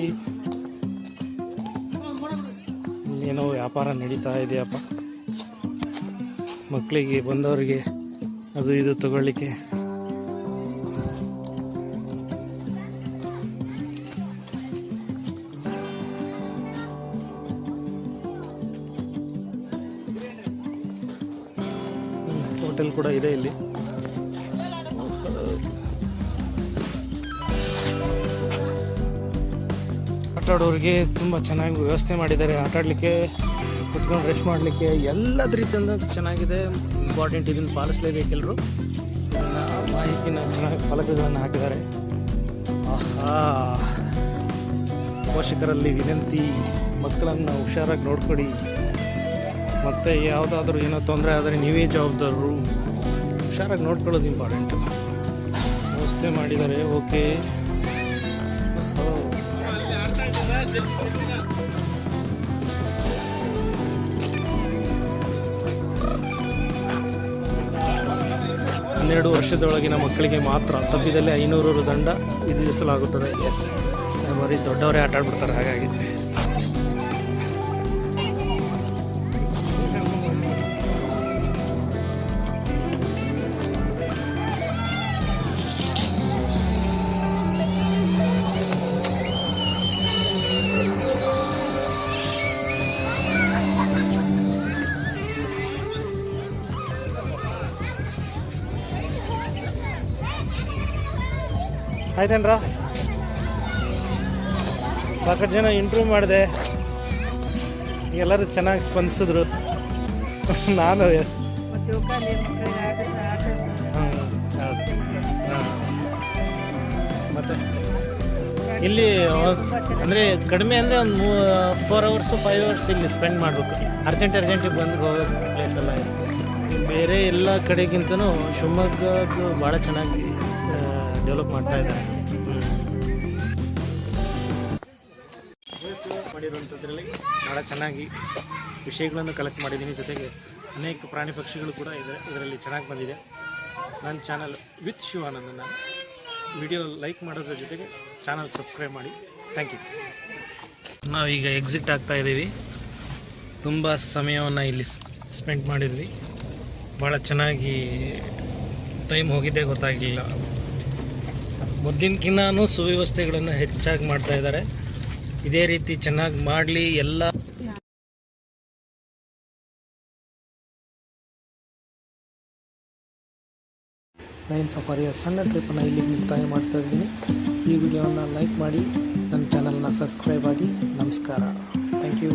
ಏನೋ ವ್ಯಾಪಾರ ನಡೀತಾ ಇದೆಯಪ್ಪ. ಮಕ್ಕಳಿಗೆ ಬಂದವರಿಗೆ ಅದು ಇದು ತಗೊಳ್ಳಿಕ್ಕೆ. ಹೋಟೆಲ್ ಕೂಡ ಇದೆ ಇಲ್ಲಿ. ಆಟಾಡೋರಿಗೆ ತುಂಬ ಚೆನ್ನಾಗಿ ವ್ಯವಸ್ಥೆ ಮಾಡಿದ್ದಾರೆ. ಆಟಾಡಲಿಕ್ಕೆ, ಕುತ್ಕೊಂಡು ರೆಸ್ಟ್ ಮಾಡಲಿಕ್ಕೆ ಎಲ್ಲದ ರೀತಿಯಿಂದ ಚೆನ್ನಾಗಿದೆ. ಇಂಪಾರ್ಟೆಂಟ್, ಇದನ್ನು ಪಾಲಿಸಲೇಬೇಕು ಎಲ್ಲರೂ. ಇದನ್ನು ಮಾಹಿತಿನ ಚೆನ್ನಾಗಿ ಫಲಕಗಳನ್ನು ಹಾಕಿದ್ದಾರೆ. ಆಹಾ, ಪೋಷಕರಲ್ಲಿ ವಿನಂತಿ, ಮಕ್ಕಳನ್ನು ಹುಷಾರಾಗಿ ನೋಡ್ಕೊಡಿ. ಮತ್ತು ಯಾವುದಾದ್ರೂ ಏನೋ ತೊಂದರೆ ಆದರೆ ನೀವೇ ಜವಾಬ್ದಾರರು. ಹುಷಾರಾಗಿ ನೋಡ್ಕೊಳ್ಳೋದು ಇಂಪಾರ್ಟೆಂಟು. ವ್ಯವಸ್ಥೆ ಮಾಡಿದ್ದಾರೆ. ಓಕೆ, ಹನ್ನೆರಡು ವರ್ಷದೊಳಗಿನ ಮಕ್ಕಳಿಗೆ ಮಾತ್ರ ತಪ್ಪಿದಲ್ಲಿ 500 ರು ದಂಡ ವಿಧಿಸಲಾಗುತ್ತದೆ. ಎಸ್, ಬರೀ ದೊಡ್ಡವರೇ ಆಟ ಆಡ್ಬಿಡ್ತಾರೆ. ಹಾಗಾಗಿ ಆಯ್ತೇನ್ರ? ಸಾಕಷ್ಟು ಜನ ಇಂಟ್ರ್ಯೂ ಮಾಡಿದೆ, ಎಲ್ಲರೂ ಚೆನ್ನಾಗಿ ಸ್ಪಂದಿಸಿದ್ರು. ನಾನು ಮತ್ತು ಇಲ್ಲಿ ಅಂದರೆ ಕಡಿಮೆ ಅಂದರೆ ಒಂದು 4 ಅವರ್ಸು 5 ಅವರ್ಸ್ ಇಲ್ಲಿ ಸ್ಪೆಂಡ್ ಮಾಡಬೇಕು. ಅರ್ಜೆಂಟಿಗೆ ಬಂದು ಹೋಗೋ ಪ್ಲೇಸ್ ಎಲ್ಲ ಇದೆ. ಬೇರೆ ಎಲ್ಲ ಕಡೆಗಿಂತನೂ ಶಿವಮೊಗ್ಗದ್ದು ಭಾಳ ಚೆನ್ನಾಗಿ ಡೆವಲಪ್ ಮಾಡ್ತಾ ಇದ್ದಾರೆ. ಮಾಡಿರುವಂಥದ್ರಲ್ಲಿ ಭಾಳ ಚೆನ್ನಾಗಿ ವಿಷಯಗಳನ್ನು ಕಲೆಕ್ಟ್ ಮಾಡಿದ್ದೀನಿ. ಜೊತೆಗೆ ಅನೇಕ ಪ್ರಾಣಿ ಪಕ್ಷಿಗಳು ಕೂಡ ಇದೆ, ಇದರಲ್ಲಿ ಚೆನ್ನಾಗಿ ಬಂದಿದೆ. ನನ್ನ ಚಾನಲ್ ವಿತ್ ಶಿವಾನಂದನ ವಿಡಿಯೋ ಲೈಕ್ ಮಾಡೋದ್ರ ಜೊತೆಗೆ ಚಾನಲ್ ಸಬ್ಸ್ಕ್ರೈಬ್ ಮಾಡಿ. Thank you. ನಾವೀಗ ಎಕ್ಸಿಟ್ ಆಗ್ತಾ ಇದ್ದೀವಿ. ತುಂಬ ಸಮಯವನ್ನು ಇಲ್ಲಿ ಸ್ಪೆಂಡ್ ಮಾಡಿದ್ವಿ. ಭಾಳ ಚೆನ್ನಾಗಿ ಟೈಮ್ ಹೋಗಿದ್ದೇ ಗೊತ್ತಾಗಲಿಲ್ಲ. ಮೊದಲಿನಕ್ಕಿಂತನೂ ಸುವ್ಯವಸ್ಥೆಗಳನ್ನು ಹೆಚ್ಚಾಗಿ ಮಾಡ್ತಾ ಇದ್ದಾರೆ. ಇದೇ ರೀತಿ ಚೆನ್ನಾಗಿ ಮಾಡಲಿ ಎಲ್ಲ. ಲೈನ್ ಸಫಾರಿಯ ಸಣ್ಣ ಟ್ರಿಪ್ಪನ್ನು ಇಲ್ಲಿ ಮುಕ್ತಾಯ ಮಾಡ್ತಾ ಇದ್ದೀನಿ. ಈ ವಿಡಿಯೋವನ್ನು ಲೈಕ್ ಮಾಡಿ, ನನ್ನ ಚಾನಲ್ನ ಸಬ್ಸ್ಕ್ರೈಬ್ ಆಗಿ. ನಮಸ್ಕಾರ. Thank you.